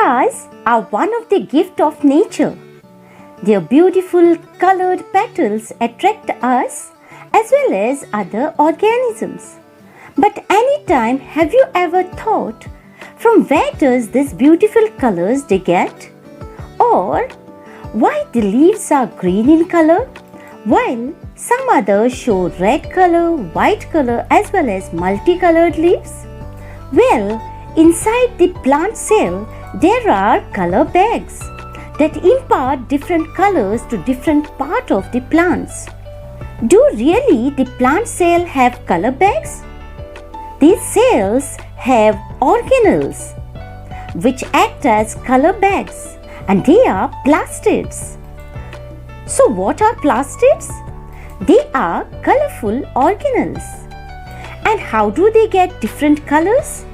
Flowers are one of the gifts of nature. Their beautiful colored petals attract us as well as other organisms. But anytime have you ever thought, from where does these beautiful colors they get? Or why the leaves are green in color while some others show red color, white color as well as multicolored leaves? Well, inside the plant cell there are color bags that impart different colors to different parts of the plants. Do really the plant cell have color bags? These cells have organelles which act as color bags, and they are plastids. So what are plastids? They are colorful organelles. And how do they get different colors?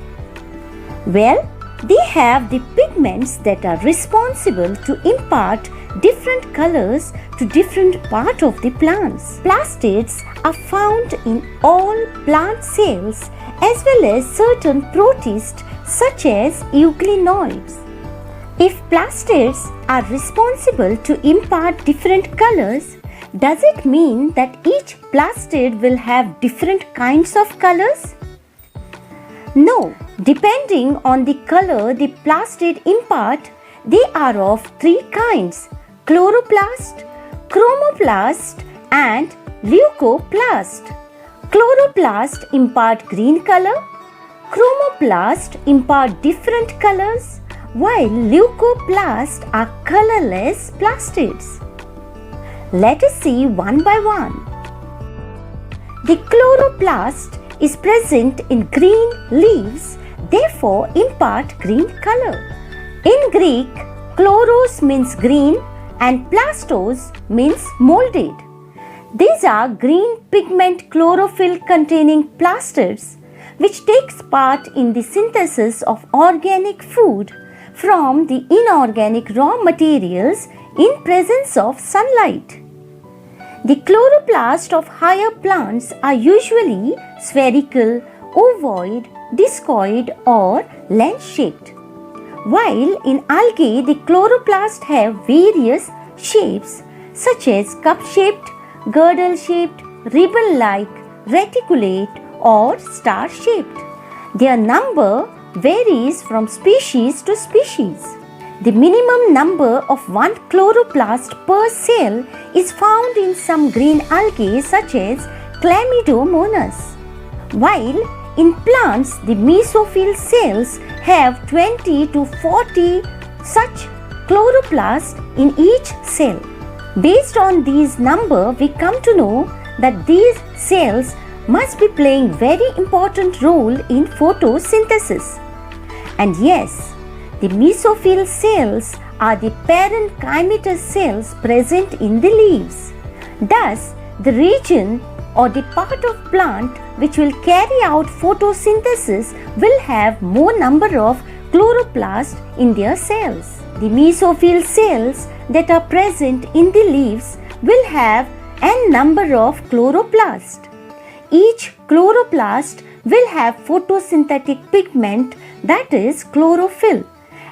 Well, they have the pigments that are responsible to impart different colors to different parts of the plants. Plastids are found in all plant cells as well as certain protists such as euglenoids. If plastids are responsible to impart different colors, does it mean that each plastid will have different kinds of colors? No, depending on the color the plastid impart, they are of three kinds: chloroplast, chromoplast and leukoplast. Chloroplast impart green color, chromoplast impart different colors, while leukoplast are colorless plastids. Let us see one by one. The chloroplast is present in green leaves, therefore impart green color. In Greek, chloros means green and plastos means molded. These are green pigment chlorophyll containing plastids which takes part in the synthesis of organic food from the inorganic raw materials in presence of sunlight. The chloroplast of higher plants are usually spherical, ovoid, discoid or lens-shaped, while in algae the chloroplast have various shapes such as cup-shaped, girdle-shaped, ribbon-like, reticulate or star-shaped. Their number varies from species to species. The minimum number of one chloroplast per cell is found in some green algae such as Chlamydomonas, while in plants the mesophyll cells have 20 to 40 such chloroplasts in each cell. Based on these numbers, we come to know that these cells must be playing very important role in photosynthesis. And yes, the mesophyll cells are the parenchymatous cells present in the leaves. Thus, the region or the part of plant which will carry out photosynthesis will have more number of chloroplasts in their cells. The mesophyll cells that are present in the leaves will have n number of chloroplasts. Each chloroplast will have photosynthetic pigment, that is chlorophyll,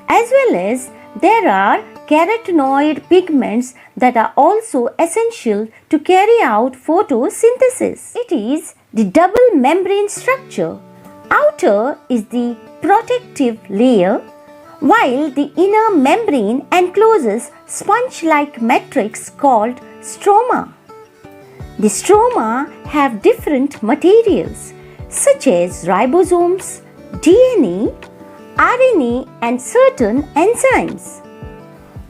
as well as there are carotenoid pigments that are also essential to carry out photosynthesis. It is the double membrane structure. Outer is the protective layer, while the inner membrane encloses sponge-like matrix called stroma. The stroma have different materials such as ribosomes, DNA, RNA and certain enzymes.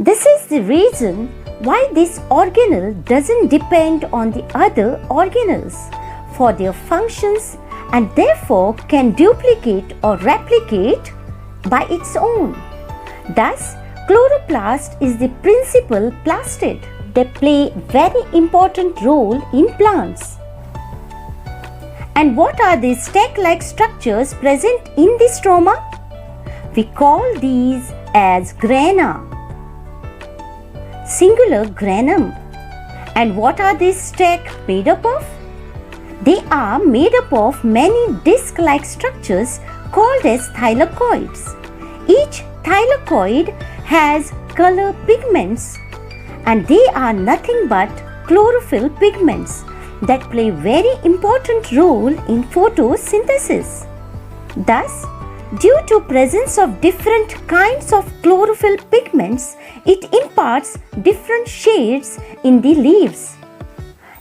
This is the reason why this organelle doesn't depend on the other organelles for their functions and therefore can duplicate or replicate by its own. Thus, chloroplast is the principal plastid. They play very important role in plants. And what are these stack-like structures present in the stroma? We call these as grana, singular granum. And what are these stack made up of? They are made up of many disc-like structures called as thylakoids. Each thylakoid has color pigments, and they are nothing but chlorophyll pigments that play very important role in photosynthesis. Thus, due to presence of different kinds of chlorophyll pigments, it imparts different shades in the leaves.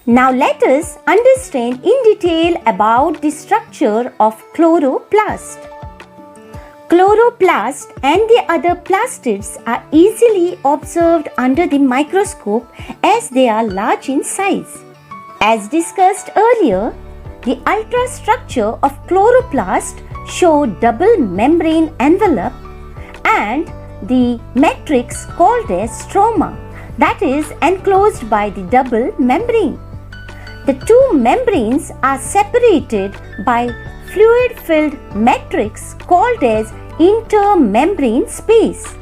Now let us understand in detail about the structure of chloroplast. Chloroplast and the other plastids are easily observed under the microscope as they are large in size. As discussed earlier, the ultrastructure of chloroplast show double membrane envelope and the matrix called as stroma, that is enclosed by the double membrane. The two membranes are separated by fluid-filled matrix called as intermembrane space.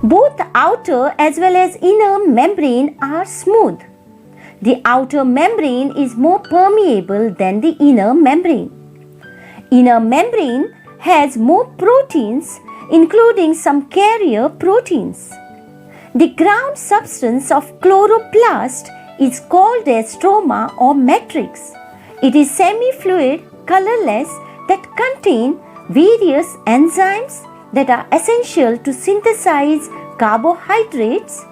Both outer as well as inner membrane are smooth. The outer membrane is more permeable than the inner membrane. Inner membrane has more proteins, including some carrier proteins. The ground substance of chloroplast is called as stroma or matrix. It is semi-fluid, colorless, that contain various enzymes that are essential to synthesize carbohydrates,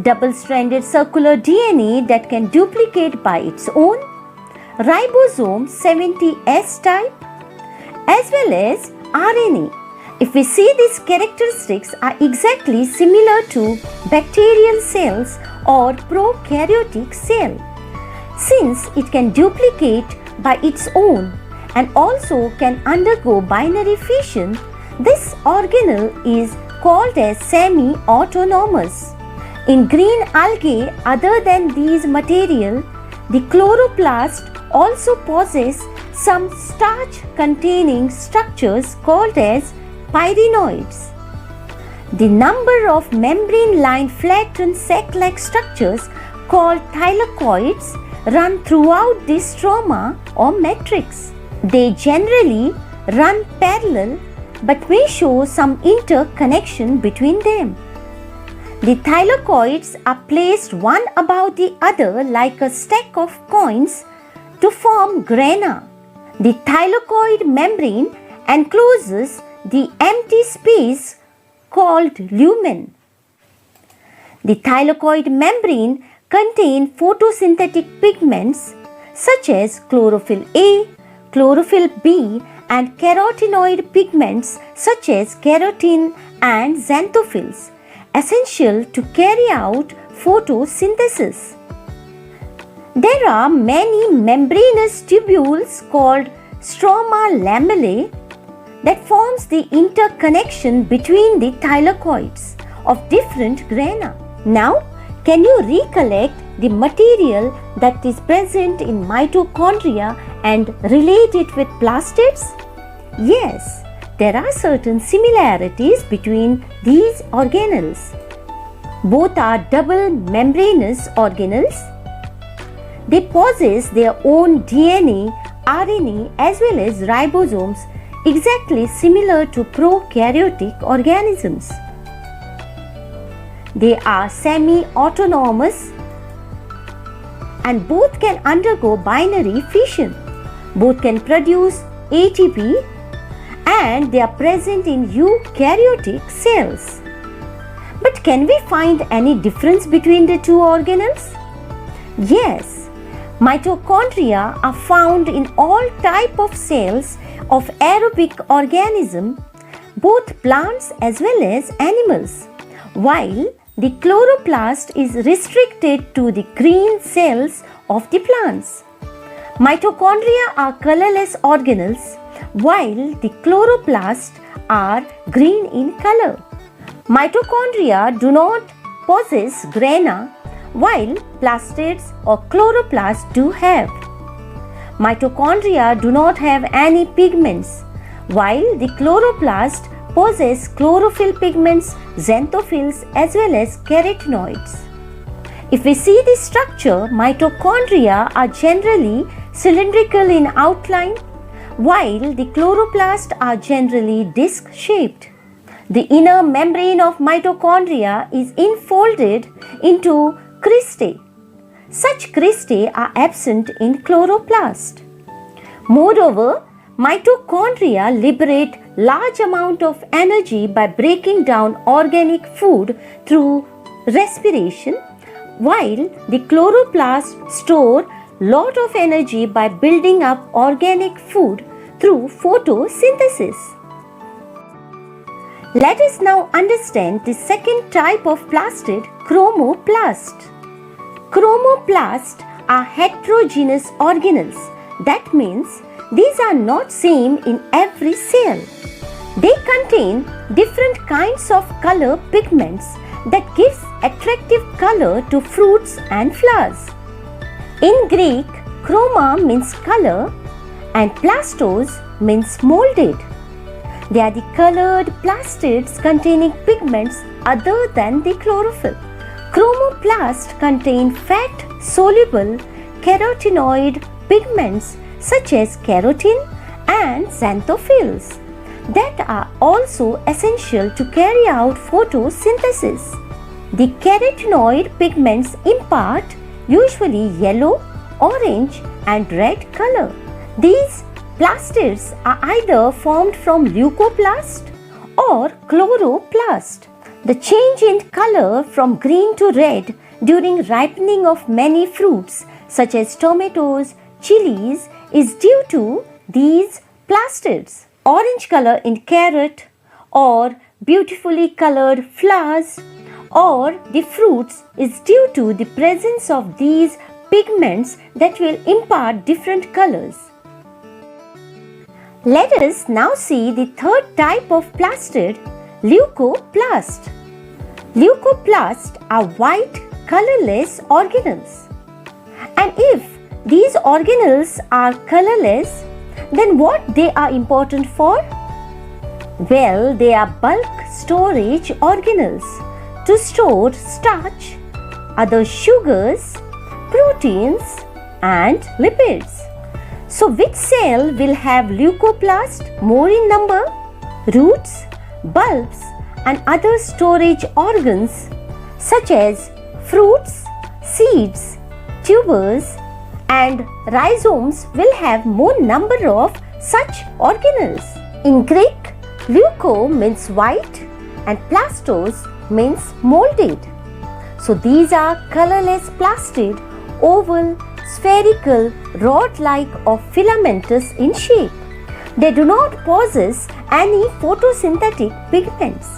double-stranded circular DNA that can duplicate by its own, ribosome 70S type, as well as RNA. If we see these characteristics are exactly similar to bacterial cells or prokaryotic cell, since it can duplicate by its own and also can undergo binary fission, this organelle is called as semi-autonomous. In green algae other than these material, the chloroplast also possess some starch-containing structures called as pyrenoids. The number of membrane-lined flattened sac-like structures called thylakoids run throughout the stroma or matrix. They generally run parallel but may show some interconnection between them. The thylakoids are placed one above the other like a stack of coins to form grana. The thylakoid membrane encloses the empty space called lumen. The thylakoid membrane contains photosynthetic pigments such as chlorophyll A, chlorophyll B, and carotenoid pigments such as keratin and xanthophylls, essential to carry out photosynthesis. There are many membranous tubules called stroma lamellae that forms the interconnection between the thylakoids of different grana. Now, can you recollect the material that is present in mitochondria and relate it with plastids? Yes, there are certain similarities between these organelles. Both are double membranous organelles. They possess their own DNA, RNA as well as ribosomes exactly similar to prokaryotic organisms. They are semi-autonomous and both can undergo binary fission. Both can produce ATP and they are present in eukaryotic cells. But can we find any difference between the two organelles? Yes, mitochondria are found in all type of cells of aerobic organism, both plants as well as animals, while the chloroplast is restricted to the green cells of the plants. Mitochondria are colorless organelles, while the chloroplasts are green in color. Mitochondria do not possess grana, while plastids or chloroplasts do have. Mitochondria do not have any pigments, while the chloroplast possess chlorophyll pigments, xanthophylls as well as carotenoids. If we see the structure, mitochondria are generally cylindrical in outline, while the chloroplasts are generally disc-shaped. The inner membrane of mitochondria is enfolded into cristae. Such cristae are absent in chloroplast. Moreover, mitochondria liberate large amount of energy by breaking down organic food through respiration, while the chloroplasts store lot of energy by building up organic food through photosynthesis. Let us now understand the second type of plastid, chromoplast. Chromoplasts are heterogeneous organelles. That means these are not same in every cell. They contain different kinds of color pigments that gives attractive color to fruits and flowers. In Greek, chroma means color and plastos means molded. They are the colored plastids containing pigments other than the chlorophyll. Chromoplasts contain fat-soluble carotenoid pigments such as keratin and xanthophylls that are also essential to carry out photosynthesis. The carotenoid pigments impart usually yellow, orange and red color. These plastids are either formed from leukoplast or chloroplast. The change in color from green to red during ripening of many fruits such as tomatoes, chilies is due to these plastids. Orange color in carrot or beautifully colored flowers or the fruits is due to the presence of these pigments that will impart different colors. Let us now see the third type of plastid, leukoplast. Leukoplasts are white, colorless organelles. And if these organelles are colorless, then what they are important for? Well, they are bulk storage organelles to store starch, other sugars, proteins and lipids. So which cell will have leukoplast more in number? Roots, bulbs and other storage organs such as fruits, seeds, tubers and rhizomes will have more number of such organelles. In Greek, leuko means white and plastos means molded. So these are colorless plastid, oval, spherical, rod-like or filamentous in shape. They do not possess any photosynthetic pigments.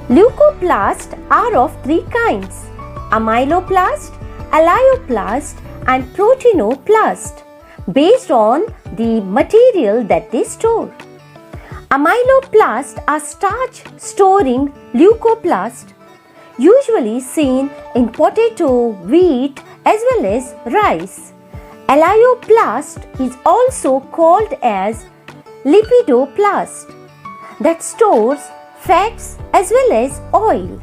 Leukoplasts are of three kinds: amyloplast, alloplast and proteinoplast, based on the material that they store. Amyloplasts are starch storing leukoplast, usually seen in potato, wheat as well as rice. Alloplast is also called as lipidoplast that stores fats as well as oil.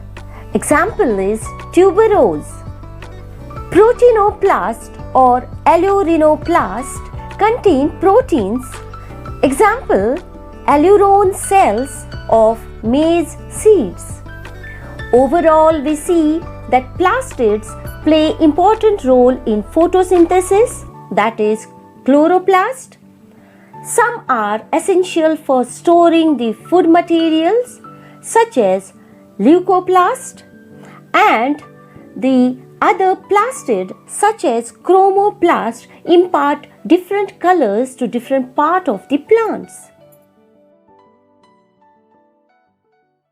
Example is tuberose. Proteinoplast or allurinoplast contain proteins. Example, allurone cells of maize seeds. Overall, we see that plastids play important role in photosynthesis, that is chloroplast. Some are essential for storing the food materials such as leukoplast, and the other plastid such as chromoplast impart different colors to different part of the plants.